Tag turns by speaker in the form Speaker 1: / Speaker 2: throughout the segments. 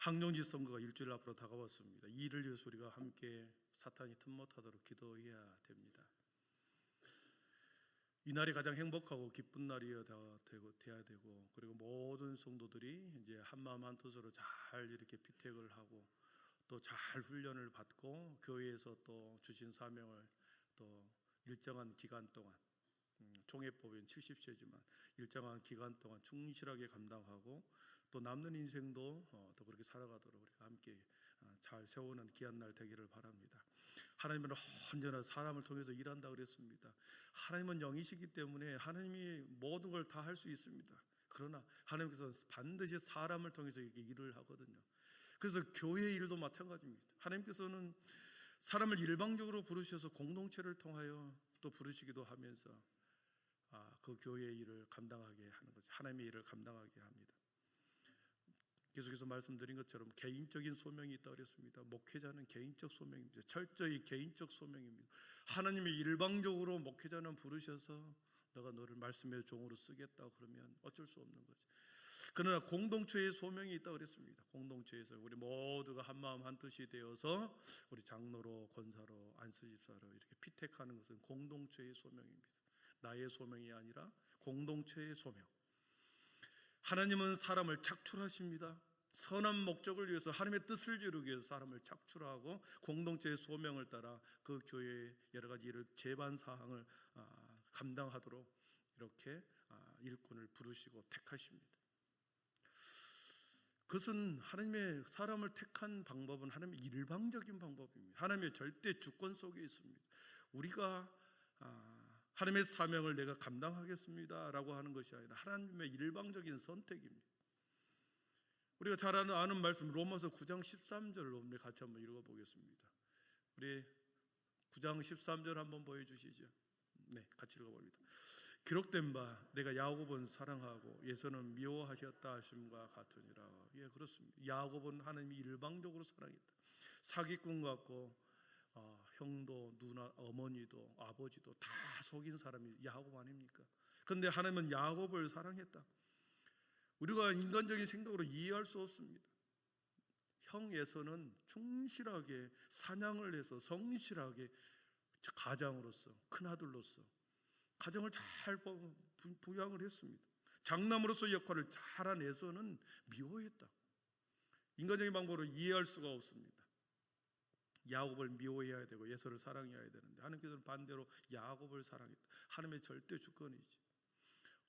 Speaker 1: 항정지 선거가 일주일 앞으로 다가왔습니다. 이 일을 위해서 우리가 함께 사탄이 틈 못하도록 기도해야 됩니다. 이 날이 가장 행복하고 기쁜 날이어야 되고, 그리고 모든 성도들이 이제 한마음 한뜻으로 잘 이렇게 피택을 하고 또 잘 훈련을 받고 교회에서 또 주신 사명을 또 일정한 기간 동안, 총회법인 70세지만 일정한 기간 동안 충실하게 감당하고 또 남는 인생도 또 그렇게 살아가도록 우리가 함께 잘 세우는 귀한 날 되기를 바랍니다. 하나님은 언제나 사람을 통해서 일한다 그랬습니다. 하나님은 영이시기 때문에 하나님이 모든 걸 다 할 수 있습니다. 그러나 하나님께서는 반드시 사람을 통해서 이렇게 일을 하거든요. 그래서 교회의 일도 마찬가지입니다. 하나님께서는 사람을 일방적으로 부르셔서 공동체를 통하여 또 부르시기도 하면서 그 교회의 일을 감당하게 하는 거죠. 하나님의 일을 감당하게 합니다. 계속해서 말씀드린 것처럼 개인적인 소명이 있다고 그랬습니다. 목회자는 개인적 소명입니다. 철저히 개인적 소명입니다. 하나님이 일방적으로 목회자는 부르셔서 내가 너를 말씀의 종으로 쓰겠다 그러면 어쩔 수 없는 거죠. 그러나 공동체의 소명이 있다고 그랬습니다. 공동체에서 우리 모두가 한마음 한뜻이 되어서 우리 장로로, 권사로, 안수집사로 이렇게 피택하는 것은 공동체의 소명입니다. 나의 소명이 아니라 공동체의 소명. 하나님은 사람을 착출하십니다. 선한 목적을 위해서 하나님의 뜻을 이루기 위해서 사람을 착출하고 공동체의 소명을 따라 그 교회의 여러 가지 일을 제반 사항을 감당하도록 이렇게 일꾼을 부르시고 택하십니다. 그것은 하나님의 사람을 택한 방법은 하나님의 일방적인 방법입니다. 하나님의 절대 주권 속에 있습니다. 우리가 하나님의 사명을 내가 감당하겠습니다 라고 하는 것이 아니라 하나님의 일방적인 선택입니다. 우리가 잘 아는 말씀 로마서 9장 13절로 우리 같이 한번 읽어보겠습니다. 우리 9장 13절 한번 보여주시죠. 네, 같이 읽어봅니다. 기록된 바 내가 야곱은 사랑하고 에서는 미워하셨다 하심과 같으니라. 예, 그렇습니다. 야곱은 하나님이 일방적으로 사랑했다. 사기꾼 같고 형도 누나 어머니도 아버지도 다 속인 사람이 야곱 아닙니까? 그런데 하나님은 야곱을 사랑했다. 우리가 인간적인 생각으로 이해할 수 없습니다. 형 에서는 충실하게 사냥을 해서 성실하게 가장으로서 큰아들로서 가정을 잘 부양을 했습니다. 장남으로서 역할을 잘한 에서는 미워했다. 인간적인 방법으로 이해할 수가 없습니다. 야곱을 미워해야 되고 에서를 사랑해야 되는데 하나님께서는 반대로 야곱을 사랑했다. 하나님의 절대 주권이지.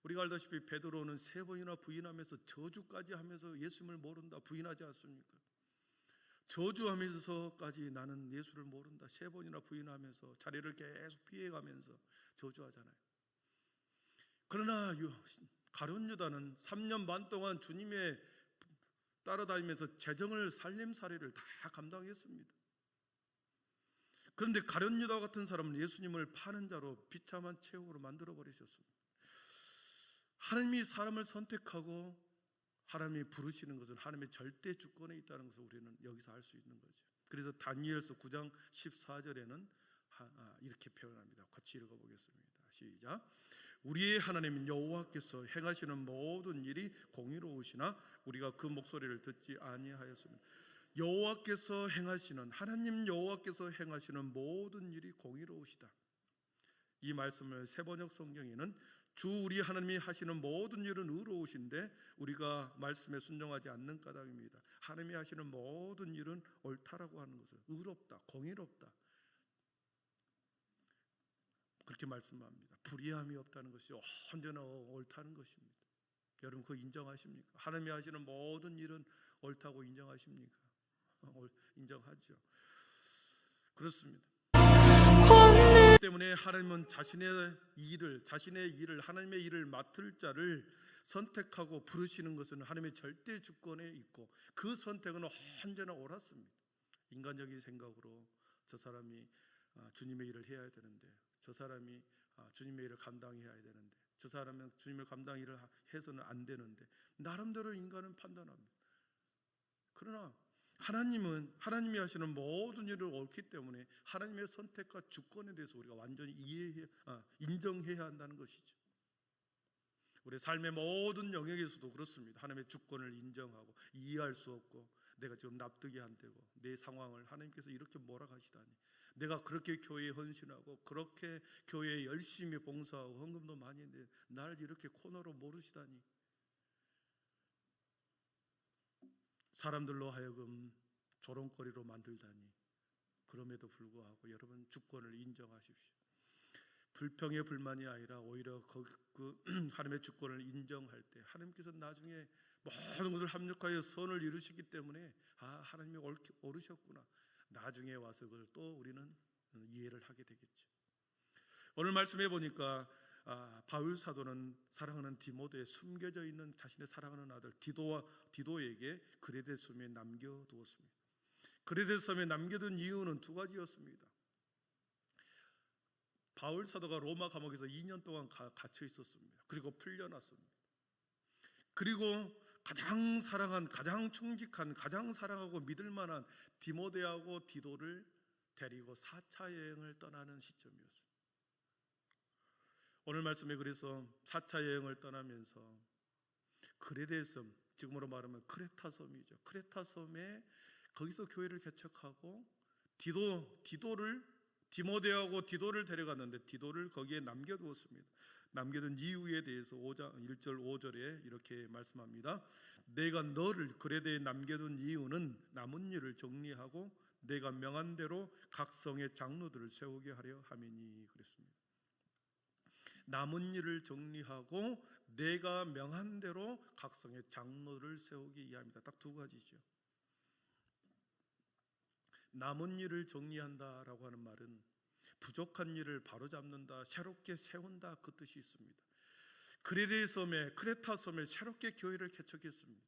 Speaker 1: 우리가 알다시피 베드로는 3번이나 부인하면서 저주까지 하면서 예수님을 모른다 부인하지 않습니까? 저주하면서까지 나는 예수를 모른다 3번이나 부인하면서 자리를 계속 피해가면서 저주하잖아요. 그러나 가룟 유다는 3년 반 동안 주님의 따라다니면서 재정을 살림살이를 다 감당했습니다. 그런데 가룟 유다 같은 사람은 예수님을 파는 자로 비참한 최후로 만들어 버리셨습니다. 하나님이 사람을 선택하고 하나님이 부르시는 것은 하나님의 절대 주권에 있다는 것을 우리는 여기서 알 수 있는 거죠. 그래서 다니엘서 9장 14절에는 이렇게 표현합니다. 같이 읽어보겠습니다. 시작. 우리의 하나님 여호와께서 행하시는 모든 일이 공의로우시나 우리가 그 목소리를 듣지 아니하였습니다. 여호와께서 행하시는 하나님 여호와께서 행하시는 모든 일이 공의로우시다. 이 말씀을 세번역 성경에는 주 우리 하나님이 하시는 모든 일은 의로우신데 우리가 말씀에 순종하지 않는 까닭입니다. 하나님이 하시는 모든 일은 옳다라고 하는 것은 의롭다, 공의롭다 그렇게 말씀합니다. 불의함이 없다는 것이 언제나 옳다는 것입니다. 여러분 그거 인정하십니까? 하나님이 하시는 모든 일은 옳다고 인정하십니까? 인정하죠. 그렇습니다. 때문에 하나님은 자신의 일을 하나님의 일을 맡을 자를 선택하고 부르시는 것은 하나님의 절대 주권에 있고 그 선택은 언제나 옳았습니다. 인간적인 생각으로 저 사람이 주님의 일을 해야 되는데 저 사람이 주님의 일을 감당해야 되는데 저 사람은 주님의 감당 일을 해서는 안 되는데 나름대로 인간은 판단합니다. 그러나 하나님이 하시는 모든 일을 옳기 때문에 하나님의 선택과 주권에 대해서 우리가 완전히 인정해야 한다는 것이죠. 우리 삶의 모든 영역에서도 그렇습니다. 하나님의 주권을 인정하고 이해할 수 없고 내가 지금 납득이 안 되고 내 상황을 하나님께서 이렇게 몰아가시다니, 내가 그렇게 교회에 헌신하고 그렇게 교회에 열심히 봉사하고 헌금도 많이 했는데 나를 이렇게 코너로 모르시다니, 사람들로 하여금 조롱거리로 만들다니. 그럼에도 불구하고 여러분, 주권을 인정하십시오. 불평의 불만이 아니라 오히려 그 하나님의 주권을 인정할 때 하나님께서 나중에 모든 것을 합력하여 선을 이루시기 때문에 하나님이 옳으셨구나, 나중에 와서 그걸 또 우리는 이해를 하게 되겠죠. 오늘 말씀해 보니까 바울 사도는 사랑하는 디모데에 숨겨져 있는 자신의 사랑하는 아들 디도에게 그레데 섬에 남겨두었습니다. 그레데 섬에 남겨둔 이유는 두 가지였습니다. 바울 사도가 로마 감옥에서 2년 동안 갇혀 있었습니다. 그리고 풀려났습니다. 그리고 가장 사랑한, 가장 충직한, 가장 사랑하고 믿을 만한 디모데하고 디도를 데리고 4차 여행을 떠나는 시점이었습니다. 오늘 말씀에 그래서 4차 여행을 떠나면서 그레데 섬, 지금으로 말하면 크레타 섬이죠. 크레타 섬에 거기서 교회를 개척하고 디모데하고 디도를 데려갔는데 디도를 거기에 남겨두었습니다. 남겨둔 이유에 대해서 1절 5절에 이렇게 말씀합니다. 내가 너를 그레데에 남겨둔 이유는 남은 일을 정리하고 내가 명한 대로 각 성의 장로들을 세우게 하려 함이니 그랬습니다. 남은 일을 정리하고 내가 명한 대로 각 성의 장로를 세우기 위함이다. 딱 두 가지죠. 남은 일을 정리한다라고 하는 말은 부족한 일을 바로잡는다, 새롭게 세운다, 그 뜻이 있습니다. 그레데 섬에, 크레타 섬에 새롭게 교회를 개척했습니다.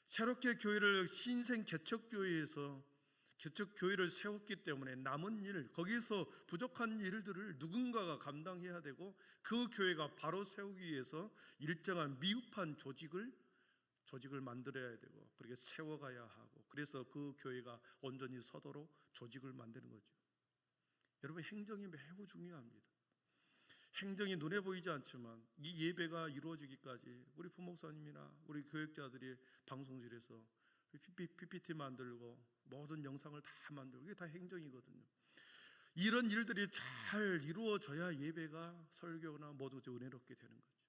Speaker 1: 새롭게 교회를 신생 개척교회에서 개척교회를 세웠기 때문에 남은 일, 거기서 부족한 일들을 누군가가 감당해야 되고 그 교회가 바로 세우기 위해서 일정한 미흡한 조직을 만들어야 되고 그렇게 세워가야 하고, 그래서 그 교회가 온전히 서도록 조직을 만드는 거죠. 여러분, 행정이 매우 중요합니다. 행정이 눈에 보이지 않지만 이 예배가 이루어지기까지 우리 부목사님이나 우리 교육자들이 방송실에서 PPT 만들고 모든 영상을 다 만들고, 이게 다 행정이거든요. 이런 일들이 잘 이루어져야 예배가, 설교나 모두 은혜롭게 되는 거죠.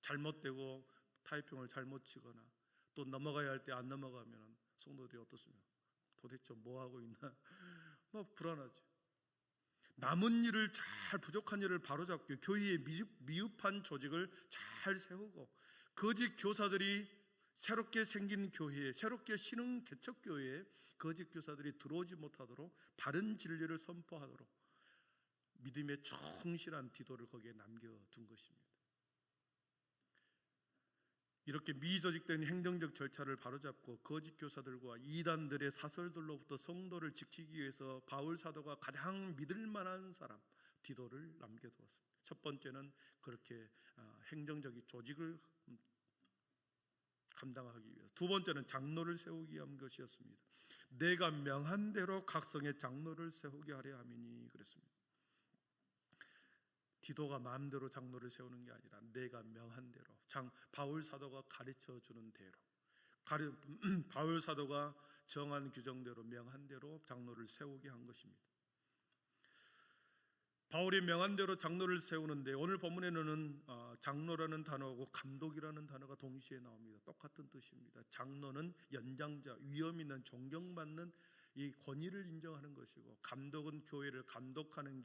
Speaker 1: 잘못되고 타이핑을 잘못 치거나 또 넘어가야 할 때 안 넘어가면 성도들이 어떻습니까? 도대체 뭐 하고 있나? 불안하죠. 남은 일을 잘, 부족한 일을 바로잡고 교회의 미흡한 조직을 잘 세우고 거짓 교사들이 새롭게 생긴 교회에, 새롭게 신흥 개척 교회에 거짓 교사들이 들어오지 못하도록 바른 진리를 선포하도록 믿음에 충실한 디도를 거기에 남겨둔 것입니다. 이렇게 미조직된 행정적 절차를 바로잡고 거짓 교사들과 이단들의 사설들로부터 성도를 지키기 위해서 바울 사도가 가장 믿을 만한 사람 디도를 남겨두었습니다. 첫 번째는 그렇게 행정적인 조직을 감당하기 위해서, 두 번째는 장로를 세우기 위한 것이었습니다. 내가 명한 대로 각 성의 장로를 세우게 하려 함이니 그랬습니다. 디도가 마음대로 장로를 세우는 게 아니라 내가 명한 대로, 바울 사도가 가르쳐 주는 대로, 바울 사도가 정한 규정대로 명한 대로 장로를 세우게 한 것입니다. 바울이 명한 대로 장로를 세우는데 오늘 본문에는 장로라는 단어하고 감독이라는 단어가 동시에 나옵니다. 똑같은 뜻입니다. 장로는 연장자, 위엄 있는, 존경받는 이 권위를 인정하는 것이고, 감독은 교회를 감독하는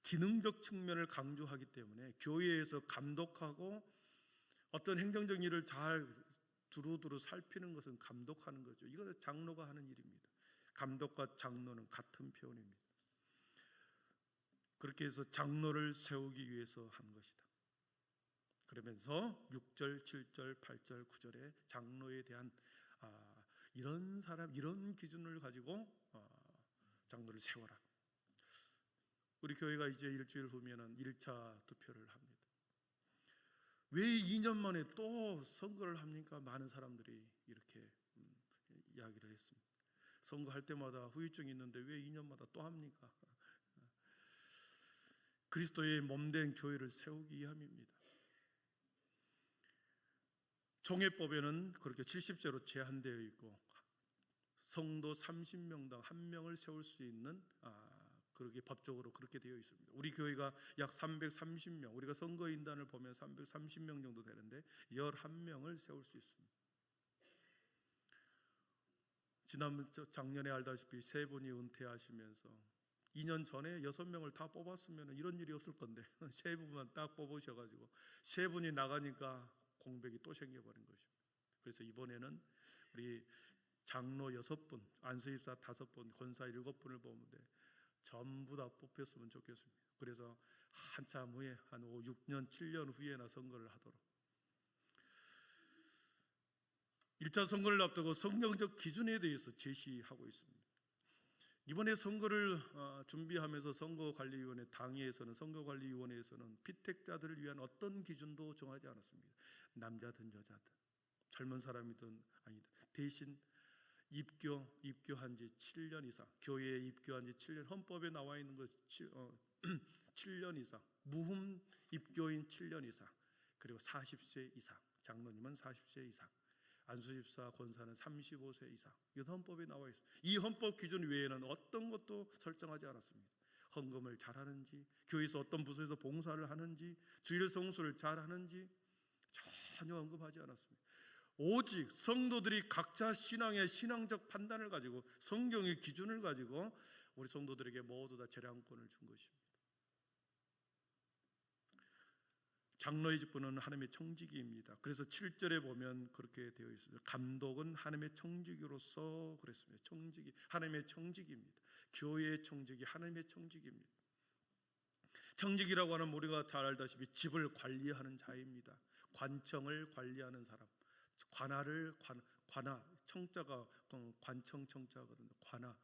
Speaker 1: 기능적 측면을 강조하기 때문에 교회에서 감독하고 어떤 행정적 일을 잘 두루두루 살피는 것은 감독하는 거죠. 이것은 장로가 하는 일입니다. 감독과 장로는 같은 표현입니다. 그렇게 해서 장로를 세우기 위해서 한 것이다. 그러면서 6절, 7절, 8절, 9절에 장로에 대한 이런 사람, 이런 기준을 가지고 장로를 세워라. 우리 교회가 이제 일주일 후면은 1차 투표를 합니다. 왜 2년 만에 또 선거를 합니까? 많은 사람들이 이렇게 이야기를 했습니다. 선거할 때마다 후유증이 있는데 왜 2년마다 또 합니까? 그리스도의 몸된 교회를 세우기 위함입니다. 종회법에는 그렇게 70세로 제한되어 있고 성도 30명당 1명을 세울 수 있는 그렇게 법적으로 그렇게 되어 있습니다. 우리 교회가 약 330명, 우리가 선거인단을 보면 330명 정도 되는데 11명을 세울 수 있습니다. 작년에 알다시피 세 분이 은퇴하시면서 2년 전에 6명을 다 뽑았으면 이런 일이 없을 건데 세 분만 딱 뽑으셔가지고 세 분이 나가니까 공백이 또 생겨버린 것입니다. 그래서 이번에는 우리 장로 6분, 안수집사 5분, 권사 7분을 보는데 전부 다 뽑혔으면 좋겠습니다. 그래서 한참 후에 한 6년, 7년 후에나 선거를 하도록 1차 선거를 앞두고 성경적 기준에 대해서 제시하고 있습니다. 이번에 선거를 준비하면서 선거관리위원회 당회에서는 선거관리위원회에서는 피택자들을 위한 어떤 기준도 정하지 않았습니다. 남자든 여자든 젊은 사람이든 아니든 대신 입교한 지 7년 이상, 교회에 입교한 지 7년, 헌법에 나와 있는 것 7년 이상, 무흠 입교인 7년 이상, 그리고 40세 이상, 장로님은 40세 이상, 안수집사 권사는 35세 이상. 이것 헌법에 나와 있습니다. 이 헌법 기준 외에는 어떤 것도 설정하지 않았습니다. 헌금을 잘하는지, 교회에서 어떤 부서에서 봉사를 하는지, 주일 성수를 잘하는지 전혀 언급하지 않았습니다. 오직 성도들이 각자 신앙의 신앙적 판단을 가지고 성경의 기준을 가지고 우리 성도들에게 모두 다 재량권을 준 것입니다. 장로의 직분은 하나님의 청지기입니다. 그래서 7절에 보면 그렇게 되어 있습니다. 감독은 하나님의 청지기로서 그랬습니다. 청지기, 하나님의 청지기입니다. 교회의 청지기, 하나님의 청지기입니다. 청지기라고 하는 우리가 잘 알다시피 집을 관리하는 자입니다. 관청을 관리하는 사람, 관하 청자가 관청 청자거든요. 관하,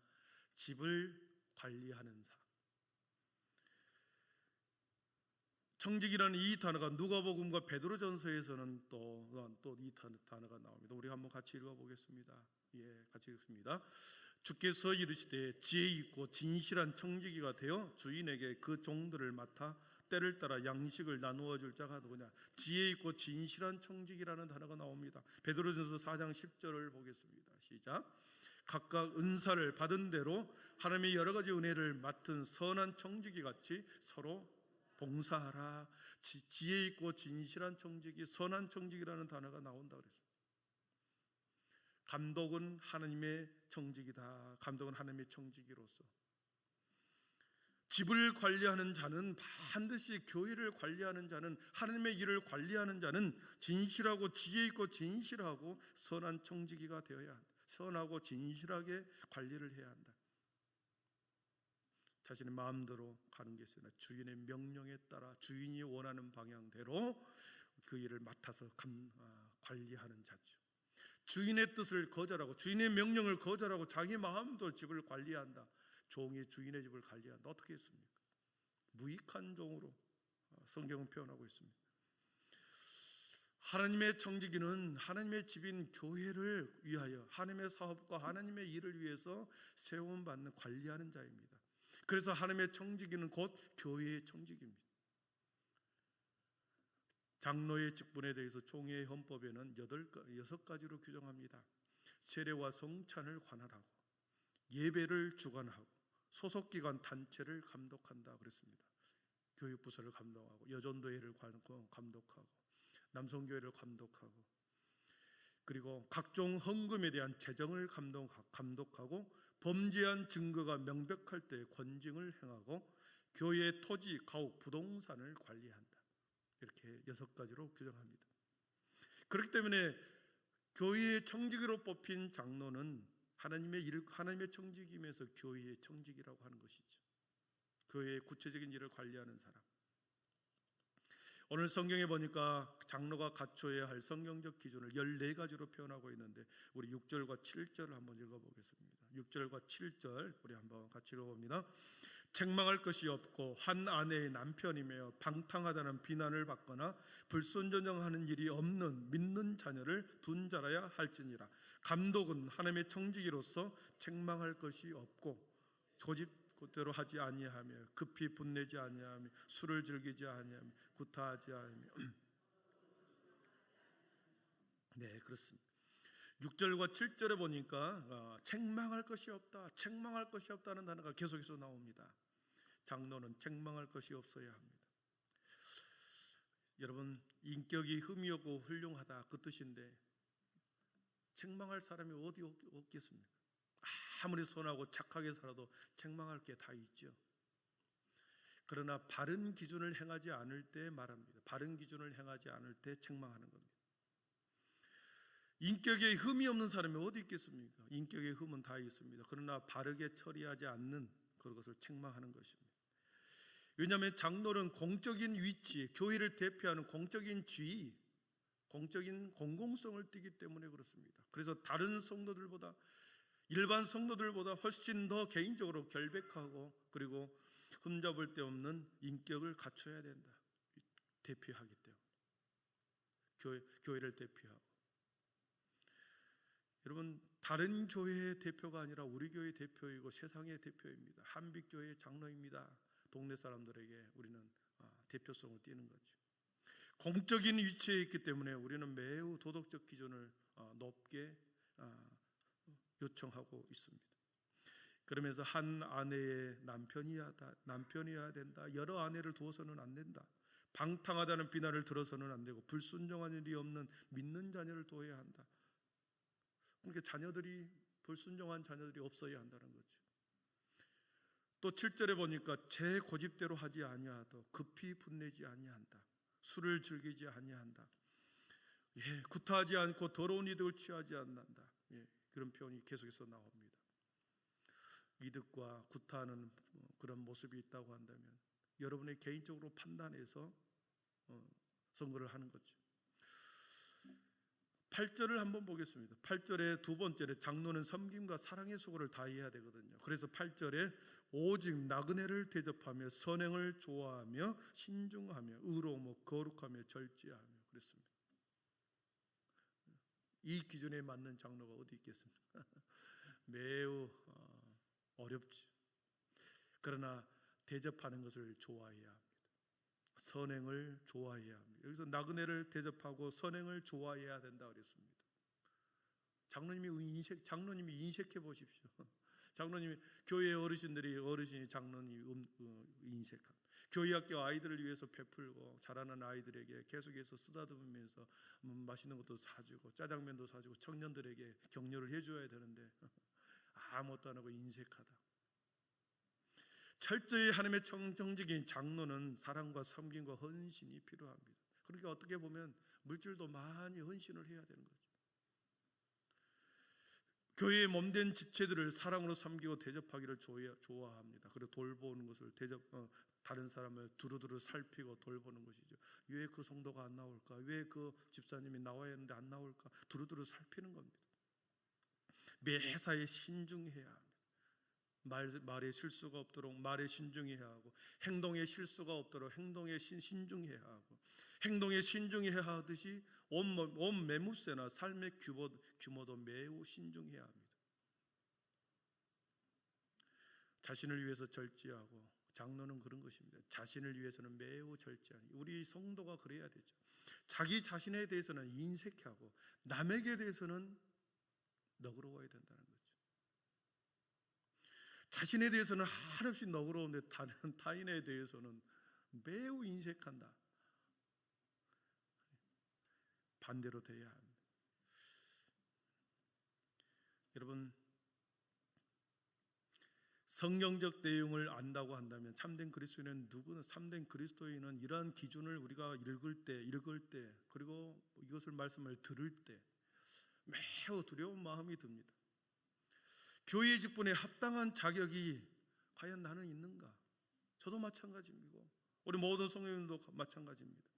Speaker 1: 집을 관리하는 사람. 청지기라는 이 단어가 누가복음과 베드로전서에서는 또 이 단어가 나옵니다. 우리 한번 같이 읽어보겠습니다. 같이 읽습니다. 주께서 이르시되 지혜 있고 진실한 청지기가 되어 주인에게 그 종들을 맡아 때를 따라 양식을 나누어 줄 자가 누구냐. 지혜 있고 진실한 청지기라는 단어가 나옵니다. 베드로전서 4장 10절을 보겠습니다. 시작. 각각 은사를 받은 대로 하나님의 여러 가지 은혜를 맡은 선한 청지기 같이 서로 봉사하라. 지혜 있고 진실한 청지기, 선한 청지기라는 단어가 나온다 그랬습니다. 감독은 하나님의 청지기다. 감독은 하나님의 청지기로서 집을 관리하는 자는 반드시 교회를 관리하는 자는 하나님의 일을 관리하는 자는 진실하고 지혜 있고 진실하고 선한 청지기가 되어야 한다. 선하고 진실하게 관리를 해야 한다. 자신의 마음대로 가는 것이 아니라 주인의 명령에 따라 주인이 원하는 방향대로 그 일을 맡아서 관리하는 자죠. 주인의 뜻을 거절하고 주인의 명령을 거절하고 자기 마음대로 집을 관리한다. 종이 주인의 집을 관리한다. 어떻게 했습니까? 무익한 종으로 성경은 표현하고 있습니다. 하나님의 청지기는 하나님의 집인 교회를 위하여 하나님의 사업과 하나님의 일을 위해서 세움받는 관리하는 자입니다. 그래서 하나님의 청지기는 곧 교회의 청지기입니다. 장로의 직분에 대해서 총회의 헌법에는 6가지로 규정합니다. 세례와 성찬을 관할하고 예배를 주관하고 소속기관 단체를 감독한다 그랬습니다. 교육부서를 감독하고 여전도회를 감독하고 남성교회를 감독하고 그리고 각종 헌금에 대한 재정을 감독하고 범죄한 증거가 명백할 때 권징을 행하고 교회의 토지, 가옥, 부동산을 관리한다. 이렇게 6가지로 규정합니다. 그렇기 때문에 교회의 청지기로 뽑힌 장로는 하나님의 청지기면서 교회의 청지기라고 하는 것이죠. 교회의 구체적인 일을 관리하는 사람. 오늘 성경에 보니까 장로가 갖춰야 할 성경적 기준을 14가지로 표현하고 있는데 우리 6절과 7절을 한번 읽어보겠습니다. 6절과 7절 우리 한번 같이 읽어봅니다. 책망할 것이 없고 한 아내의 남편이며 방탕하다는 비난을 받거나 불순종하는 일이 없는 믿는 자녀를 둔 자라야 할지니라. 감독은 하나님의 청지기로서 책망할 것이 없고 고집대로 하지 아니하며 급히 분내지 아니하며 술을 즐기지 아니하며 구타하지 아니하며 네, 그렇습니다. 6절과 7절에 보니까 책망할 것이 없다, 책망할 것이 없다는 단어가 계속해서 나옵니다. 장로는 책망할 것이 없어야 합니다. 여러분, 인격이 흠이 없고 훌륭하다 그 뜻인데 책망할 사람이 어디 없겠습니까? 아무리 선하고 착하게 살아도 책망할 게 다 있죠. 그러나 바른 기준을 행하지 않을 때 말합니다. 바른 기준을 행하지 않을 때 책망하는 겁니다. 인격에 흠이 없는 사람이 어디 있겠습니까? 인격에 흠은 다 있습니다. 그러나 바르게 처리하지 않는 그것을 책망하는 것입니다. 왜냐하면 장로는 공적인 위치, 교회를 대표하는 공적인 지위, 공적인 공공성을 띠기 때문에 그렇습니다. 그래서 다른 성도들보다, 일반 성도들보다 훨씬 더 개인적으로 결백하고 그리고 흠잡을 데 없는 인격을 갖춰야 된다. 대표하기 때문에 교회를 대표하고, 여러분, 다른 교회의 대표가 아니라 우리 교회 대표이고 세상의 대표입니다. 한빛교회의 장로입니다. 동네 사람들에게 우리는 대표성을 띠는 거죠. 공적인 위치에 있기 때문에 우리는 매우 도덕적 기준을 높게 요청하고 있습니다. 그러면서 한 아내의 남편이어야 된다. 여러 아내를 두어서는 안 된다. 방탕하다는 비난을 들어서는 안 되고 불순종한 일이 없는 믿는 자녀를 두어야 한다. 그러니까 불순종한 자녀들이 없어야 한다는 거죠. 또 7절에 보니까 제 고집대로 하지 아니하도 급히 분내지 아니한다. 술을 즐기지 아니한다. 구타하지 않고 더러운 이득을 취하지 않는다. 그런 표현이 계속해서 나옵니다. 이득과 구타하는 그런 모습이 있다고 한다면 여러분의 개인적으로 판단해서 선거를 하는 거죠. 8절을 한번 보겠습니다. 8절의 두 번째로 장로는 섬김과 사랑의 수고를 다해야 되거든요. 그래서 8절에 오직 나그네를 대접하며 선행을 좋아하며 신중하며 의로우며 거룩하며 절제하며 그랬습니다. 이 기준에 맞는 장로가 어디 있겠습니까? 매우 어렵지. 그러나 대접하는 것을 좋아해야 합니다. 선행을 좋아해야 합니다. 여기서 나그네를 대접하고 선행을 좋아해야 된다 그랬습니다. 장로님이 인색해 보십시오. 장로님이 교회 어르신이 장로님 인색함. 교회학교 아이들을 위해서 베풀고 자라는 아이들에게 계속해서 쓰다듬으면서 맛있는 것도 사주고 짜장면도 사주고 청년들에게 격려를 해줘야 되는데 아무것도 안 하고 인색하다. 철저히 하나님의 정직인 장로는 사랑과 섬김과 헌신이 필요합니다. 그러니까 어떻게 보면 물질도 많이 헌신을 해야 되는 거죠. 교회의 몸된 지체들을 사랑으로 섬기고 대접하기를 좋아합니다. 그리고 돌보는 것을 다른 사람을 두루두루 살피고 돌보는 것이죠. 왜 그 성도가 안 나올까? 왜 그 집사님이 나와야 하는데 안 나올까? 두루두루 살피는 겁니다. 매사에 신중해야 합니다. 말에 실수가 없도록 말에 신중해야 하고 행동에 실수가 없도록 행동에 신중해야 하고 행동에 신중해야 하듯이 온 매무새나 삶의 규모도 매우 신중해야 합니다. 자신을 위해서 절제하고 장로는 그런 것입니다. 자신을 위해서는 매우 절제하는 우리 성도가 그래야 되죠. 자기 자신에 대해서는 인색하고 남에게 대해서는 너그러워야 된다는 거죠. 자신에 대해서는 한없이 너그러운데 다른 타인에 대해서는 매우 인색한다. 반대로 돼야 합니다. 여러분, 성경적 내용을 안다고 한다면 참된 그리스도인은 이러한 기준을 우리가 읽을 때 그리고 이것을 말씀을 들을 때 매우 두려운 마음이 듭니다. 교회 직분에 합당한 자격이 과연 나는 있는가? 저도 마찬가지이고 우리 모든 성도님도 마찬가지입니다.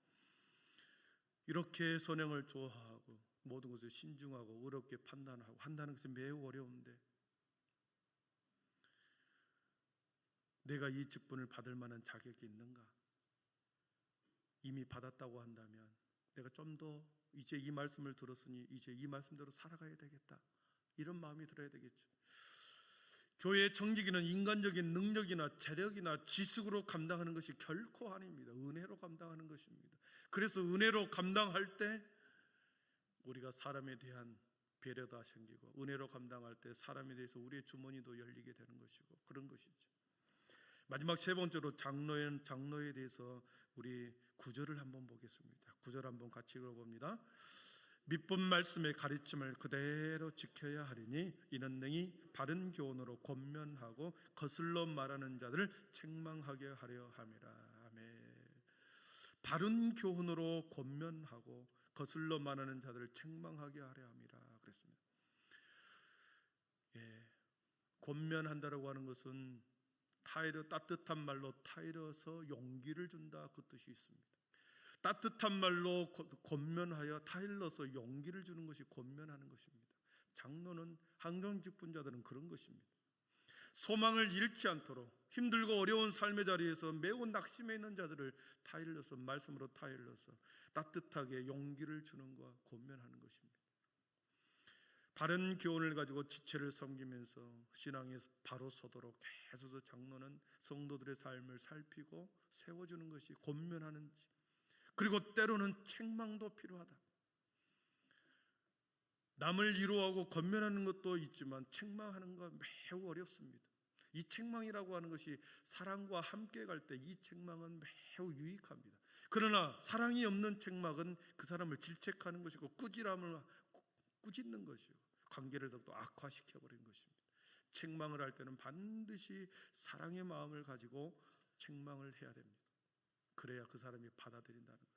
Speaker 1: 이렇게 선행을 좋아하고 모든 것을 신중하고 의롭게 판단하고 한다는 것이 매우 어려운데 내가 이 직분을 받을 만한 자격이 있는가? 이미 받았다고 한다면 내가 좀 더 이제 이 말씀을 들었으니 이제 이 말씀대로 살아가야 되겠다. 이런 마음이 들어야 되겠죠. 교회의 정직이는 인간적인 능력이나 재력이나 지식으로 감당하는 것이 결코 아닙니다. 은혜로 감당하는 것입니다. 그래서 은혜로 감당할 때 우리가 사람에 대한 배려가 생기고 은혜로 감당할 때 사람에 대해서 우리의 주머니도 열리게 되는 것이고 그런 것이죠. 마지막 세 번째로 장로에 대해서 우리 구절을 한번 보겠습니다. 구절 한번 같이 읽어봅니다. 믿본 말씀의 가르침을 그대로 지켜야 하리니 이는 능히 바른 교훈으로 권면하고 거슬러 말하는 자들을 책망하게 하려 함이라. 아멘. 바른 교훈으로 권면하고 거슬러 말하는 자들을 책망하게 하려 함이라 그랬습니다. 권면한다라고 하는 것은 따뜻한 말로 타일러서 용기를 준다 그 뜻이 있습니다. 따뜻한 말로 권면하여 타일러서 용기를 주는 것이 권면하는 것입니다. 장로는 항정직분자들은 그런 것입니다. 소망을 잃지 않도록 힘들고 어려운 삶의 자리에서 매우 낙심해 있는 자들을 타일러서 말씀으로 타일러서 따뜻하게 용기를 주는 것과 권면하는 것입니다. 바른 교훈을 가지고 지체를 섬기면서 신앙에 바로 서도록 계속 장로는 성도들의 삶을 살피고 세워주는 것이 권면하는, 그리고 때로는 책망도 필요하다. 남을 위로하고 권면하는 것도 있지만 책망하는 건 매우 어렵습니다. 이 책망이라고 하는 것이 사랑과 함께 갈 때 이 책망은 매우 유익합니다. 그러나 사랑이 없는 책망은 그 사람을 질책하는 것이고 꾸짖는 것이고 관계를 더욱더 악화시켜버리는 것입니다. 책망을 할 때는 반드시 사랑의 마음을 가지고 책망을 해야 됩니다. 그래야 그 사람이 받아들인다는 거죠.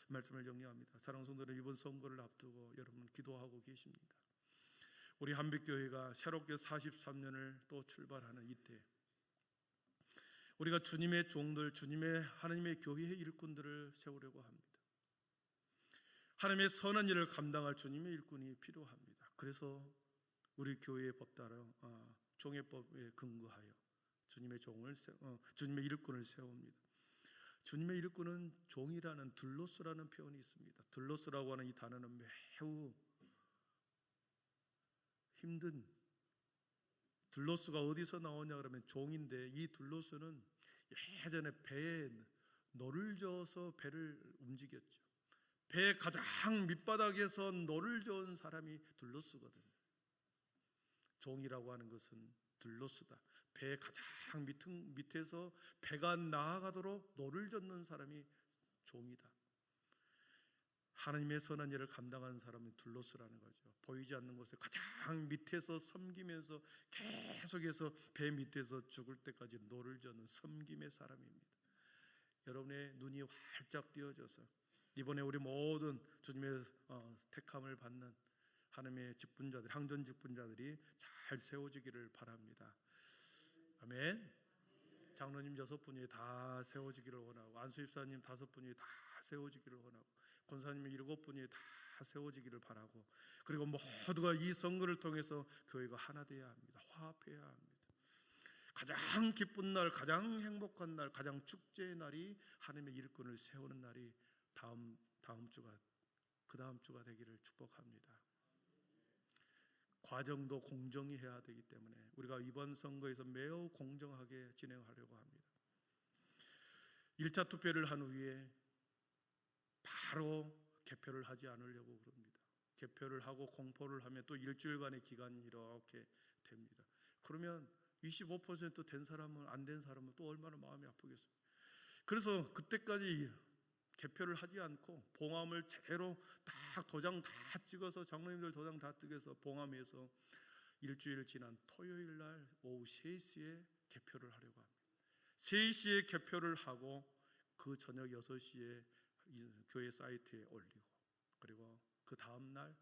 Speaker 1: 말씀을 정리합니다. 사랑하는 성도들, 이번 선거를 앞두고 여러분 기도하고 계십니까? 우리 한빛교회가 새롭게 43년을 또 출발하는 이때 우리가 주님의 종들, 하나님의 교회의 일꾼들을 세우려고 합니다. 하나님의 선한 일을 감당할 주님의 일꾼이 필요합니다. 그래서 우리 교회의 법 따라 종회법에 근거하여 주님의 일꾼을 세웁니다. 주님의 일꾼은 종이라는 둘로스라는 표현이 있습니다. 둘로스라고 하는 이 단어는 매우 힘든, 둘로스가 어디서 나오냐 그러면 종인데, 이 둘로스는 예전에 배에 노를 저어서 배를 움직였죠. 배 가장 밑바닥에서 노를 저은 사람이 둘로스거든요. 종이라고 하는 것은 둘로스다. 배 가장 밑에서 배가 나아가도록 노를 젓는 사람이 종이다. 하나님의 선한 일을 감당하는 사람은 둘로스라는 거죠. 보이지 않는 곳에 가장 밑에서 섬기면서 계속해서 배 밑에서 죽을 때까지 노를 젓는 섬김의 사람입니다. 여러분의 눈이 활짝 띄어져서 이번에 우리 모든 주님의 택함을 받는 하나님의 직분자들, 항전 직분자들이 잘 세워지기를 바랍니다. 아멘. 장로님 6분이 다 세워지기를 원하고, 안수집사님 5분이 다 세워지기를 원하고, 권사님 7분이 다 세워지기를 바라고, 그리고 모두가 이 선거를 통해서 교회가 하나 되어야 합니다. 화합해야 합니다. 가장 기쁜 날, 가장 행복한 날, 가장 축제의 날이 하나님의 일꾼을 세우는 날이 다음 주가, 그 다음 주가 되기를 축복합니다. 과정도 공정히 해야 되기 때문에 우리가 이번 선거에서 매우 공정하게 진행하려고 합니다. 1차 투표를 한 후에 바로 개표를 하지 않으려고 그럽니다. 개표를 하고 공포를 하면 또 일주일간의 기간이 이렇게 됩니다. 그러면 25% 된 사람은, 안 된 사람은 또 얼마나 마음이 아프겠어요. 그래서 그때까지 개표를 하지 않고 봉함을 제대로 다 도장 다 찍어서, 장로님들 도장 다 찍어서 봉함해서 일주일 지난 토요일 날 오후 3시에 개표를 하려고 합니다. 3시에 개표를 하고 그 저녁 6시에 교회 사이트에 올리고, 그리고 그 다음 날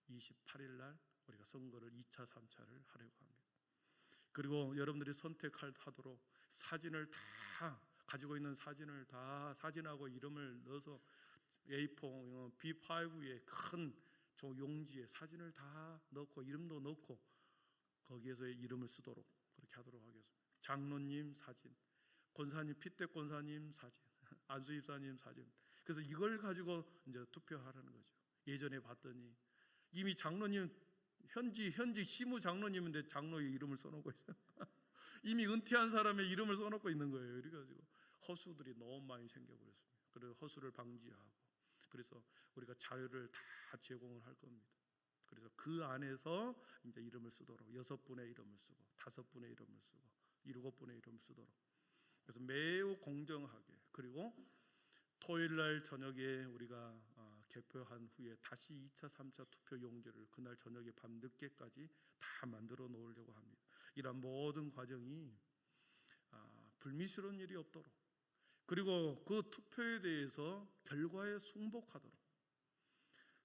Speaker 1: 28일 날 우리가 선거를 2차, 3차를 하려고 합니다. 그리고 여러분들이 선택하도록 사진을 다 가지고 있는 사진을 다, 사진하고 이름을 넣어서 A4, B5의 큰 용지에 사진을 다 넣고 이름도 넣고 거기에서 이름을 쓰도록 그렇게 하도록 하겠습니다. 장로님 사진, 권사님, 핏대 권사님 사진, 안수집사님 사진. 그래서 이걸 가지고 이제 투표하라는 거죠. 예전에 봤더니 이미 장로님 현지 시무 장로님인데 장로의 이름을 써놓고 있어요. 이미 은퇴한 사람의 이름을 써놓고 있는 거예요. 그래가지고 허수들이 너무 많이 생겨버렸습니다. 그래서 허수를 방지하고, 그래서 우리가 자료를 다 제공을 할 겁니다. 그래서 그 안에서 이제 이름을 쓰도록 6분의 이름을 쓰고 5분의 이름을 쓰고 7분의 이름을 쓰도록 그래서 매우 공정하게 그리고 토요일 날 저녁에 우리가 개표한 후에 다시 2차, 3차 투표 용지를 그날 저녁에 밤 늦게까지 다 만들어 놓으려고 합니다. 이런 모든 과정이 불미스러운 일이 없도록 그리고 그 투표에 대해서 결과에 승복하도록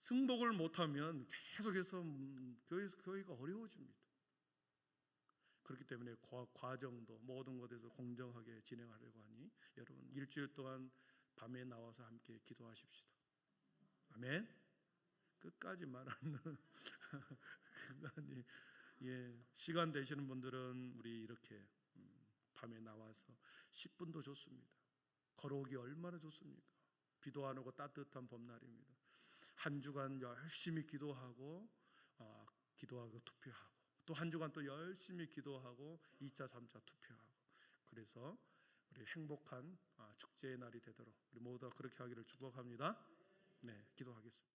Speaker 1: 승복을 못하면 계속해서 교회가 어려워집니다. 그렇기 때문에 과정도 모든 것에서 공정하게 진행하려고 하니 여러분 일주일 동안 밤에 나와서 함께 기도하십시다. 아멘. 끝까지 말하는 시간 되시는 분들은 우리 이렇게 밤에 나와서 10분도 좋습니다. 걸어오기 얼마나 좋습니까? 비도 안 오고 따뜻한 봄날입니다. 한 주간 열심히 기도하고 투표하고 또 한 주간 또 열심히 기도하고 2차, 3차 투표하고 그래서 우리 행복한 축제의 날이 되도록 우리 모두 그렇게 하기를 축복합니다. 네, 기도하겠습니다.